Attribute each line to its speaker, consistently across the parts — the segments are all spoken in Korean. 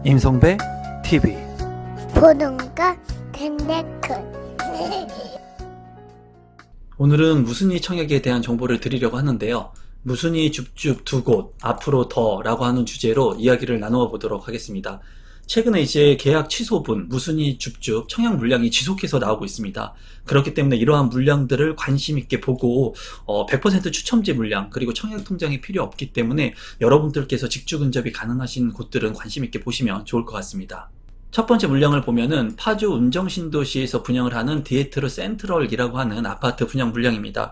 Speaker 1: 임성배 TV
Speaker 2: 보는 거 텐데크.
Speaker 1: 오늘은 무순위 청약에 대한 정보를 드리려고 하는데요. 무순위 줍줍 두 곳, 앞으로 더 라고 하는 주제로 이야기를 나누어 보도록 하겠습니다. 최근에 이제 계약 취소분, 무순위 줍줍 청약 물량이 지속해서 나오고 있습니다. 그렇기 때문에 이러한 물량들을 관심 있게 보고 100% 추첨제 물량 그리고 청약 통장이 필요 없기 때문에 여러분들께서 직주 근접이 가능하신 곳들은 관심 있게 보시면 좋을 것 같습니다. 첫 번째 물량을 보면은 파주 운정신도시에서 분양을 하는 디에트르 센트럴이라고 하는 아파트 분양 물량입니다.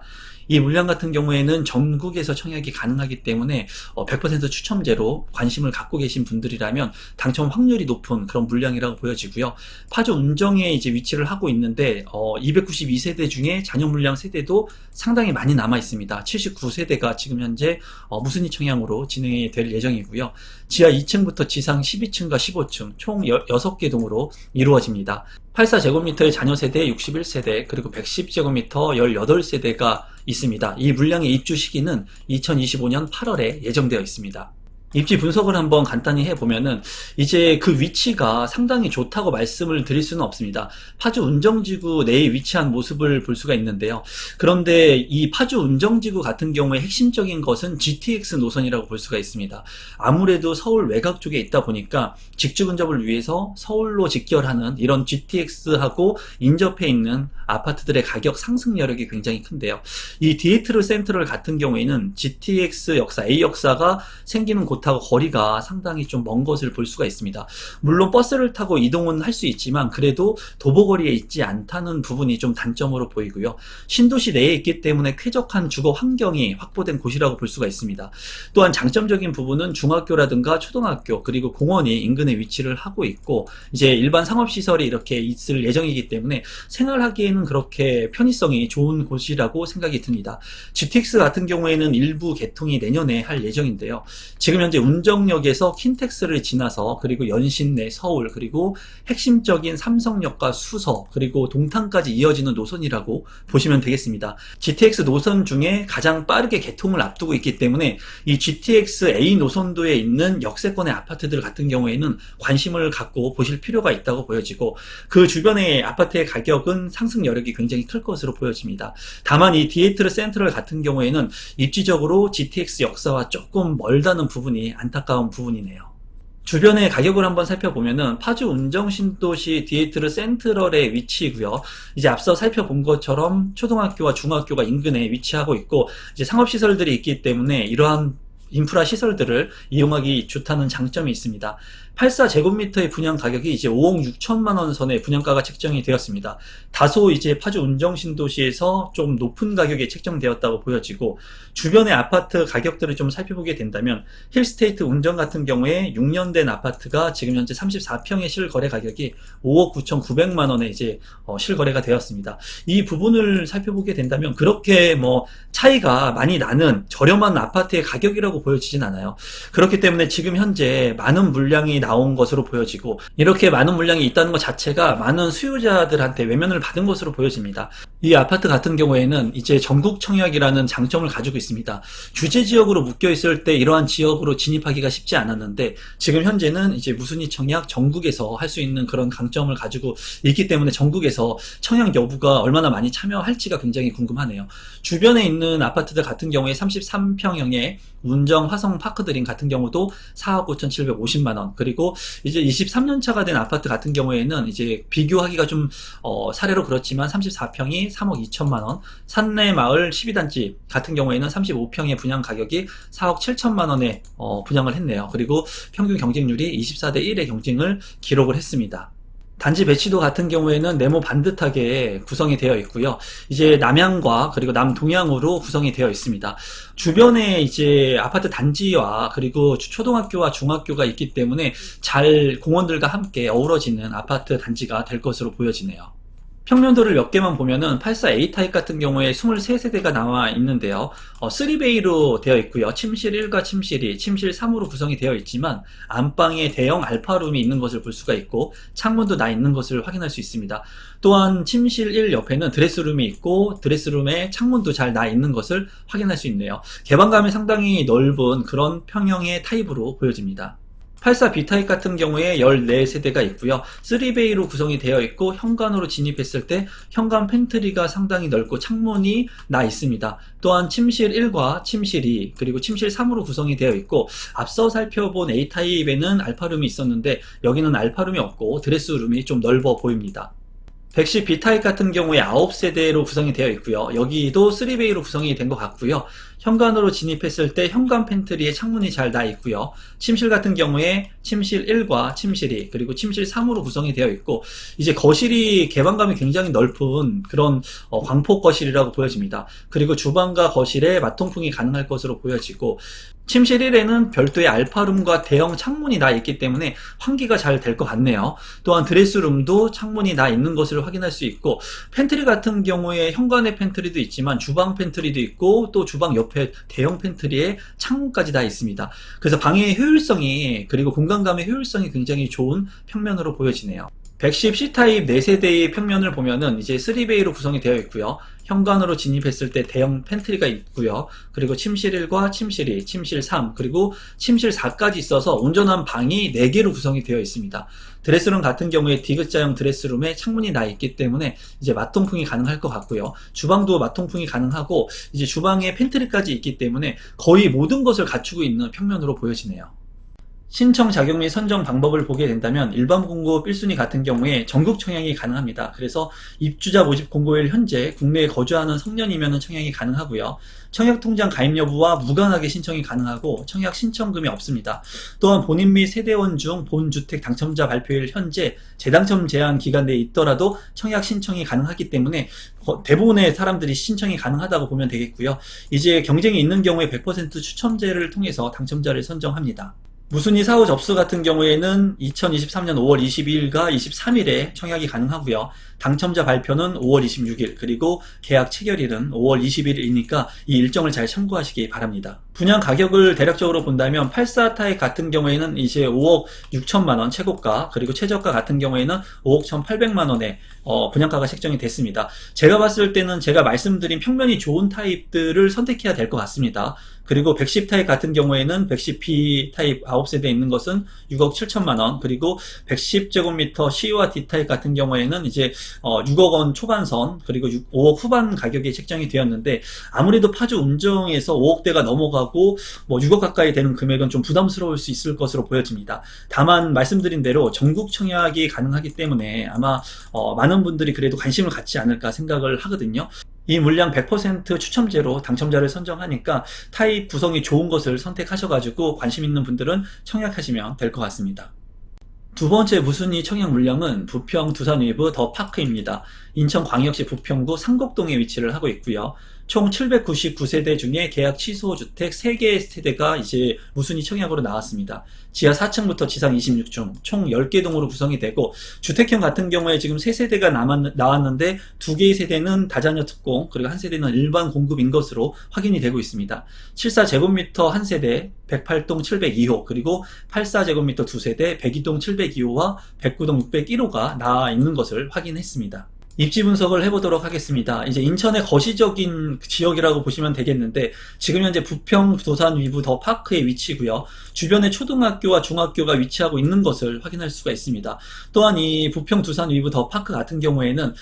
Speaker 1: 이 물량 같은 경우에는 전국에서 청약이 가능하기 때문에 100% 추첨제로 관심을 갖고 계신 분들이라면 당첨 확률이 높은 그런 물량이라고 보여지고요. 파주 운정에 이제 위치를 하고 있는데 292세대 중에 잔여 물량 세대도 상당히 많이 남아 있습니다. 79세대가 지금 현재 무순위 청약으로 진행이 될 예정이고요. 지하 2층부터 지상 12층과 15층 총 6개 동으로 이루어집니다. 84제곱미터의 잔여 세대 61세대 그리고 110제곱미터 18세대가 있습니다. 이 물량의 입주 시기는 2025년 8월에 예정되어 있습니다. 입지 분석을 한번 간단히 해보면은 이제 그 위치가 상당히 좋다고 말씀을 드릴 수는 없습니다. 파주 운정지구 내에 위치한 모습을 볼 수가 있는데요. 그런데 이 파주 운정지구 같은 경우에 핵심적인 것은 GTX 노선이라고 볼 수가 있습니다. 아무래도 서울 외곽 쪽에 있다 보니까 직주 근접을 위해서 서울로 직결하는 이런 GTX하고 인접해 있는 아파트들의 가격 상승 여력이 굉장히 큰데요. 이 디에트르 센트럴 같은 경우에는 GTX 역사, A 역사가 생기는 곳하고 거리가 상당히 좀 먼 것을 볼 수가 있습니다. 물론 버스를 타고 이동은 할 수 있지만 그래도 도보거리에 있지 않다는 부분이 좀 단점으로 보이고요. 신도시 내에 있기 때문에 쾌적한 주거 환경이 확보된 곳이라고 볼 수가 있습니다. 또한 장점적인 부분은 중학교라든가 초등학교 그리고 공원이 인근에 위치를 하고 있고 이제 일반 상업시설이 이렇게 있을 예정이기 때문에 생활하기에는 그렇게 편의성이 좋은 곳이라고 생각이 듭니다. GTX 같은 경우에는 일부 개통이 내년에 할 예정인데요. 지금 현재 운정역에서 킨텍스를 지나서 그리고 연신내 서울 그리고 핵심적인 삼성역과 수서 그리고 동탄까지 이어지는 노선이라고 보시면 되겠습니다. GTX 노선 중에 가장 빠르게 개통을 앞두고 있기 때문에 이 GTX A 노선도에 있는 역세권의 아파트들 같은 경우에는 관심을 갖고 보실 필요가 있다고 보여지고 그 주변의 아파트의 가격은 상승 여력이 굉장히 클 것으로 보여집니다. 다만 이 디에트르 센트럴 같은 경우에는 입지적으로 GTX 역사와 조금 멀다는 부분이 안타까운 부분이네요. 주변의 가격을 한번 살펴보면은 파주 운정신도시 디에트르 센트럴의 위치이고요. 이제 앞서 살펴본 것처럼 초등학교와 중학교가 인근에 위치하고 있고 이제 상업시설들이 있기 때문에 이러한 인프라 시설들을 이용하기 좋다는 장점이 있습니다. 84제곱미터의 분양 가격이 이제 5억 6천만 원 선의 분양가가 책정이 되었습니다. 다소 이제 파주 운정신도시에서 좀 높은 가격에 책정되었다고 보여지고 주변의 아파트 가격들을 좀 살펴보게 된다면 힐스테이트 운정 같은 경우에 6년 된 아파트가 지금 현재 34평의 실거래 가격이 5억 9,900만 원에 이제 실거래가 되었습니다. 이 부분을 살펴보게 된다면 그렇게 뭐 차이가 많이 나는 저렴한 아파트의 가격이라고 보여지진 않아요. 그렇기 때문에 지금 현재 많은 물량이 나온 것으로 보여지고 이렇게 많은 물량이 있다는 것 자체가 많은 수요자들한테 외면을 받은 것으로 보여집니다. 이 아파트 같은 경우에는 이제 전국 청약이라는 장점을 가지고 있습니다. 규제 지역으로 묶여 있을 때 이러한 지역으로 진입하기가 쉽지 않았는데 지금 현재는 이제 무순위 청약 전국에서 할 수 있는 그런 강점을 가지고 있기 때문에 전국에서 청약 여부가 얼마나 많이 참여할지가 굉장히 궁금하네요. 주변에 있는 아파트들 같은 경우에 33평형의 운정 화성 파크드림 같은 경우도 4억 5,750만 원 그리고 이제 23년 차가 된 아파트 같은 경우에는 이제 비교하기가 좀 사례로 그렇지만 34평이 3억 2천만 원 산내마을 12단지 같은 경우에는 35평의 분양 가격이 4억 7천만 원에 분양을 했네요. 그리고 평균 경쟁률이 24대 1의 경쟁을 기록을 했습니다. 단지 배치도 같은 경우에는 네모 반듯하게 구성이 되어 있고요. 이제 남향과 그리고 남동향으로 구성이 되어 있습니다. 주변에 이제 아파트 단지와 그리고 초등학교와 중학교가 있기 때문에 잘 공원들과 함께 어우러지는 아파트 단지가 될 것으로 보여지네요. 평면도를 몇 개만 보면은 84A 타입 같은 경우에 23세대가 나와 있는데요. 3베이로 되어 있고요. 침실 1과 침실 2, 침실 3으로 구성이 되어 있지만 안방에 대형 알파룸이 있는 것을 볼 수가 있고 창문도 나 있는 것을 확인할 수 있습니다. 또한 침실 1 옆에는 드레스룸이 있고 드레스룸에 창문도 잘 나 있는 것을 확인할 수 있네요. 개방감이 상당히 넓은 그런 평형의 타입으로 보여집니다. 84 B타입 같은 경우에 14세대가 있고요. 3베이로 구성이 되어 있고 현관으로 진입했을 때 현관 팬트리가 상당히 넓고 창문이 나 있습니다. 또한 침실 1과 침실 2 그리고 침실 3으로 구성이 되어 있고 앞서 살펴본 A타입에는 알파룸이 있었는데 여기는 알파룸이 없고 드레스룸이 좀 넓어 보입니다. 110 B타입 같은 경우에 9세대로 구성이 되어 있고요. 여기도 3베이로 구성이 된 것 같고요. 현관으로 진입했을 때 현관 팬트리에 창문이 잘 나 있고요. 침실 같은 경우에 침실 1과 침실 2 그리고 침실 3으로 구성이 되어 있고 이제 거실이 개방감이 굉장히 넓은 그런 광폭 거실이라고 보여집니다. 그리고 주방과 거실에 마통풍이 가능할 것으로 보여지고 침실 1에는 별도의 알파룸과 대형 창문이 나 있기 때문에 환기가 잘 될 것 같네요. 또한 드레스룸도 창문이 나 있는 것을 확인할 수 있고 팬트리 같은 경우에 현관에 팬트리도 있지만 주방 팬트리도 있고 또 주방 옆에 대형 팬트리에 창문까지 다 있습니다. 그래서 방의 효율성이 그리고 공간감의 효율성이 굉장히 좋은 평면으로 보여지네요. 110 C타입 4세대의 평면을 보면은 이제 3베이로 구성이 되어 있고요. 현관으로 진입했을 때 대형 팬트리가 있고요. 그리고 침실 1과 침실 2, 침실 3, 그리고 침실 4까지 있어서 온전한 방이 4개로 구성이 되어 있습니다. 드레스룸 같은 경우에 D자형 드레스룸에 창문이 나 있기 때문에 이제 마통풍이 가능할 것 같고요. 주방도 마통풍이 가능하고 이제 주방에 팬트리까지 있기 때문에 거의 모든 것을 갖추고 있는 평면으로 보여지네요. 신청 자격 및 선정 방법을 보게 된다면 일반 공고 1순위 같은 경우에 전국 청약이 가능합니다. 그래서 입주자 모집 공고일 현재 국내에 거주하는 성년이면 청약이 가능하고요. 청약통장 가입 여부와 무관하게 신청이 가능하고 청약 신청금이 없습니다. 또한 본인 및 세대원 중 본주택 당첨자 발표일 현재 재당첨 제한 기간 내에 있더라도 청약 신청이 가능하기 때문에 대부분의 사람들이 신청이 가능하다고 보면 되겠고요. 이제 경쟁이 있는 경우에 100% 추첨제를 통해서 당첨자를 선정합니다. 무순위 사후 접수 같은 경우에는 2023년 5월 22일과 23일에 청약이 가능하고요. 당첨자 발표는 5월 26일 그리고 계약 체결일은 5월 20일이니까 이 일정을 잘 참고하시기 바랍니다. 분양 가격을 대략적으로 본다면 84 타입 같은 경우에는 이제 5억 6천만 원 최고가 그리고 최저가 같은 경우에는 5억 1,800만 원의 분양가가 책정이 됐습니다. 제가 봤을 때는 제가 말씀드린 평면이 좋은 타입들을 선택해야 될 것 같습니다. 그리고 110 타입 같은 경우에는 110B 타입 9세대에 있는 것은 6억 7천만 원 그리고 110제곱미터 C와 D 타입 같은 경우에는 이제 6억 원 초반선 그리고 5억 후반 가격이 책정이 되었는데 아무래도 파주 운정에서 5억대가 넘어가고 6억 가까이 되는 금액은 좀 부담스러울 수 있을 것으로 보여집니다. 다만 말씀드린 대로 전국 청약이 가능하기 때문에 아마 많은 분들이 그래도 관심을 갖지 않을까 생각을 하거든요. 이 물량 100% 추첨제로 당첨자를 선정하니까 타입 구성이 좋은 것을 선택하셔가지고 관심 있는 분들은 청약하시면 될 것 같습니다. 두 번째 무순위 청약 물량은 부평 두산 위브 더 파크입니다. 인천광역시 부평구 상곡동에 위치를 하고 있고요. 총 799세대 중에 계약 취소 주택 3개의 세대가 이제 무순위 청약으로 나왔습니다. 지하 4층부터 지상 26층 총 10개 동으로 구성이 되고 주택형 같은 경우에 지금 3세대가 나왔는데 2개의 세대는 다자녀 특공 그리고 한 세대는 일반 공급인 것으로 확인이 되고 있습니다. 74제곱미터 한 세대 108동 702호 그리고 84제곱미터 2세대 102동 702호와 109동 601호가 나와 있는 것을 확인했습니다. 입지 분석을 해보도록 하겠습니다. 이제 인천의 거시적인 지역이라고 보시면 되겠는데 지금 현재 부평 두산 위브 더 파크의 위치고요. 주변에 초등학교와 중학교가 위치하고 있는 것을 확인할 수가 있습니다. 또한 이 부평 두산 위브 더 파크 같은 경우에는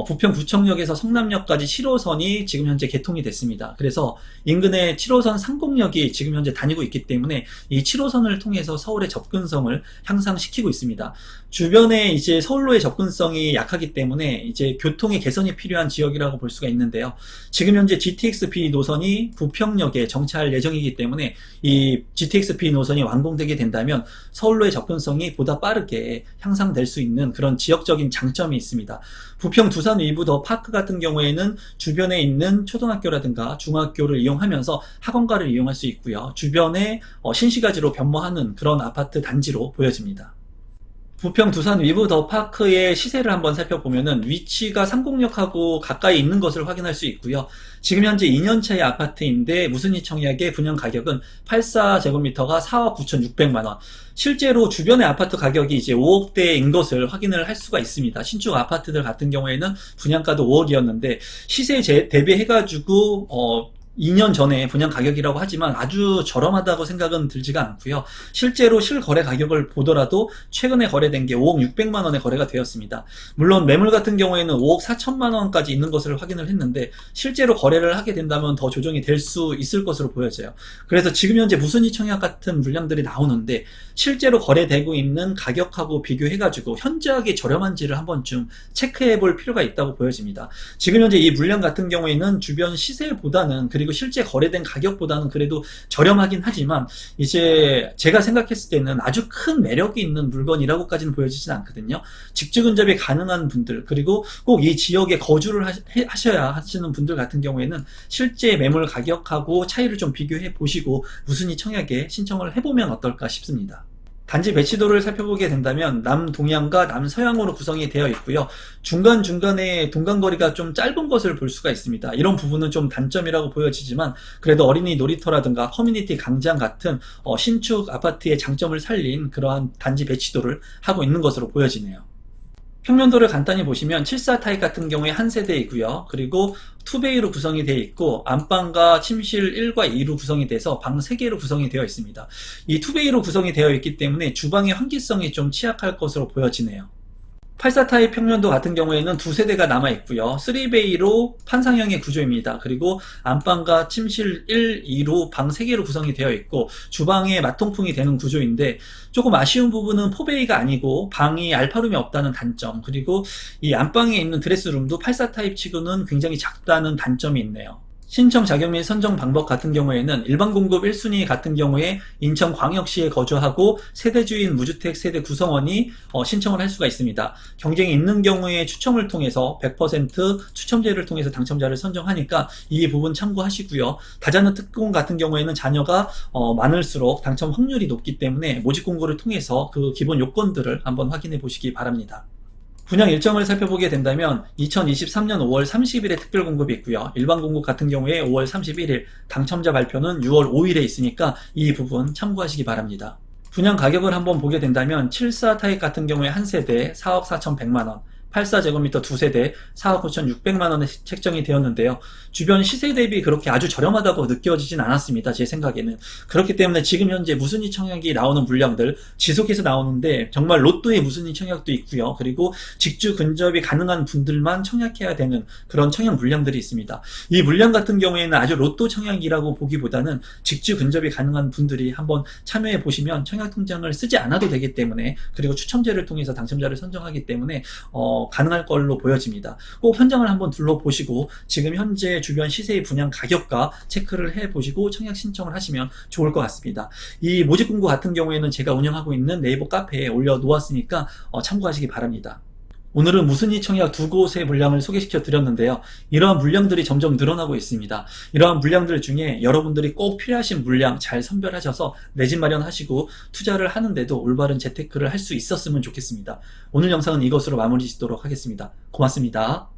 Speaker 1: 부평구청역에서 성남역까지 7호선이 지금 현재 개통이 됐습니다. 그래서 인근에 7호선 상공역이 지금 현재 다니고 있기 때문에 이 7호선을 통해서 서울의 접근성을 향상시키고 있습니다. 주변에 이제 서울로의 접근성이 약하기 때문에 이제 교통의 개선이 필요한 지역이라고 볼 수가 있는데요. 지금 현재 GTX-B 노선이 부평역에 정차할 예정이기 때문에 이 GTX-B 노선이 완공되게 된다면 서울로의 접근성이 보다 빠르게 향상될 수 있는 그런 지역적인 장점이 있습니다. 부평 두산 위브 더 파크 같은 경우에는 주변에 있는 초등학교라든가 중학교를 이용하면서 학원가를 이용할 수 있고요. 주변에 신시가지로 변모하는 그런 아파트 단지로 보여집니다. 부평 두산 위브 더 파크의 시세를 한번 살펴보면은 위치가 상공역하고 가까이 있는 것을 확인할 수 있고요. 지금 현재 2년차의 아파트인데 무순위 청약의 분양 가격은 84제곱미터가 4억 9,600만 원. 실제로 주변의 아파트 가격이 이제 5억대인 것을 확인을 할 수가 있습니다. 신축 아파트들 같은 경우에는 분양가도 5억이었는데 시세에 대비해가지고 2년 전에 분양 가격이라고 하지만 아주 저렴하다고 생각은 들지가 않고요. 실제로 실거래 가격을 보더라도 최근에 거래된 게 5억 600만 원에 거래가 되었습니다. 물론 매물 같은 경우에는 5억 4천만 원까지 있는 것을 확인을 했는데 실제로 거래를 하게 된다면 더 조정이 될 수 있을 것으로 보여져요. 그래서 지금 현재 무순위 청약 같은 물량들이 나오는데 실제로 거래되고 있는 가격하고 비교해가지고 현저하게 저렴한지를 한 번쯤 체크해 볼 필요가 있다고 보여집니다. 지금 현재 이 물량 같은 경우에는 주변 시세보다는 그리고 실제 거래된 가격보다는 그래도 저렴하긴 하지만 이제 제가 생각했을 때는 아주 큰 매력이 있는 물건이라고까지는 보여지진 않거든요. 직주 근접이 가능한 분들 그리고 꼭 이 지역에 거주를 하셔야 하시는 분들 같은 경우에는 실제 매물 가격하고 차이를 좀 비교해 보시고 무순위 청약에 신청을 해보면 어떨까 싶습니다. 단지 배치도를 살펴보게 된다면 남동향과 남서향으로 구성이 되어 있고요. 중간중간에 동간거리가 좀 짧은 것을 볼 수가 있습니다. 이런 부분은 좀 단점이라고 보여지지만 그래도 어린이 놀이터라든가 커뮤니티 광장 같은 신축 아파트의 장점을 살린 그러한 단지 배치도를 하고 있는 것으로 보여지네요. 평면도를 간단히 보시면 74 타입 같은 경우에 한 세대이고요. 그리고 투베이로 구성이 되어 있고 안방과 침실 1과 2로 구성이 돼서 방 3개로 구성이 되어 있습니다. 이 투베이로 구성이 되어 있기 때문에 주방의 환기성이 좀 취약할 것으로 보여지네요. 84 타입 평면도 같은 경우에는 두 세대가 남아있고요. 3베이로 판상형의 구조입니다. 그리고 안방과 침실 1, 2로 방 3개로 구성이 되어 있고 주방에 마통풍이 되는 구조인데 조금 아쉬운 부분은 4베이가 아니고 방이 알파룸이 없다는 단점 그리고 이 안방에 있는 드레스룸도 84 타입 치고는 굉장히 작다는 단점이 있네요. 신청 자격 및 선정 방법 같은 경우에는 일반 공급 1순위 같은 경우에 인천광역시에 거주하고 세대주인 무주택 세대 구성원이 신청을 할 수가 있습니다. 경쟁이 있는 경우에 추첨을 통해서 100% 추첨제를 통해서 당첨자를 선정하니까 이 부분 참고하시고요. 다자녀 특공 같은 경우에는 자녀가 많을수록 당첨 확률이 높기 때문에 모집 공고를 통해서 그 기본 요건들을 한번 확인해 보시기 바랍니다. 분양 일정을 살펴보게 된다면 2023년 5월 30일에 특별 공급이 있고요. 일반 공급 같은 경우에 5월 31일, 당첨자 발표는 6월 5일에 있으니까 이 부분 참고하시기 바랍니다. 분양 가격을 한번 보게 된다면 74 타입 같은 경우에 한 세대 4억 4,100만 원, 84제곱미터 두 세대 4억 9,600만 원에 책정이 되었는데요. 주변 시세 대비 그렇게 아주 저렴하다고 느껴지진 않았습니다. 제 생각에는. 그렇기 때문에 지금 현재 무순위 청약이 나오는 물량들 지속해서 나오는데 정말 로또의 무순위 청약도 있고요. 그리고 직주 근접이 가능한 분들만 청약해야 되는 그런 청약 물량들이 있습니다. 이 물량 같은 경우에는 아주 로또 청약이라고 보기보다는 직주 근접이 가능한 분들이 한번 참여해 보시면 청약 통장을 쓰지 않아도 되기 때문에 그리고 추첨제를 통해서 당첨자를 선정하기 때문에 가능할 걸로 보여집니다. 꼭 현장을 한번 둘러보시고 지금 현재 주변 시세의 분양 가격과 체크를 해보시고 청약 신청을 하시면 좋을 것 같습니다. 이 모집 공고 같은 경우에는 제가 운영하고 있는 네이버 카페에 올려놓았으니까 참고하시기 바랍니다. 오늘은 무순위 청약 두 곳의 물량을 소개시켜 드렸는데요. 이러한 물량들이 점점 늘어나고 있습니다. 이러한 물량들 중에 여러분들이 꼭 필요하신 물량 잘 선별하셔서 내 집 마련하시고 투자를 하는데도 올바른 재테크를 할 수 있었으면 좋겠습니다. 오늘 영상은 이것으로 마무리 짓도록 하겠습니다. 고맙습니다.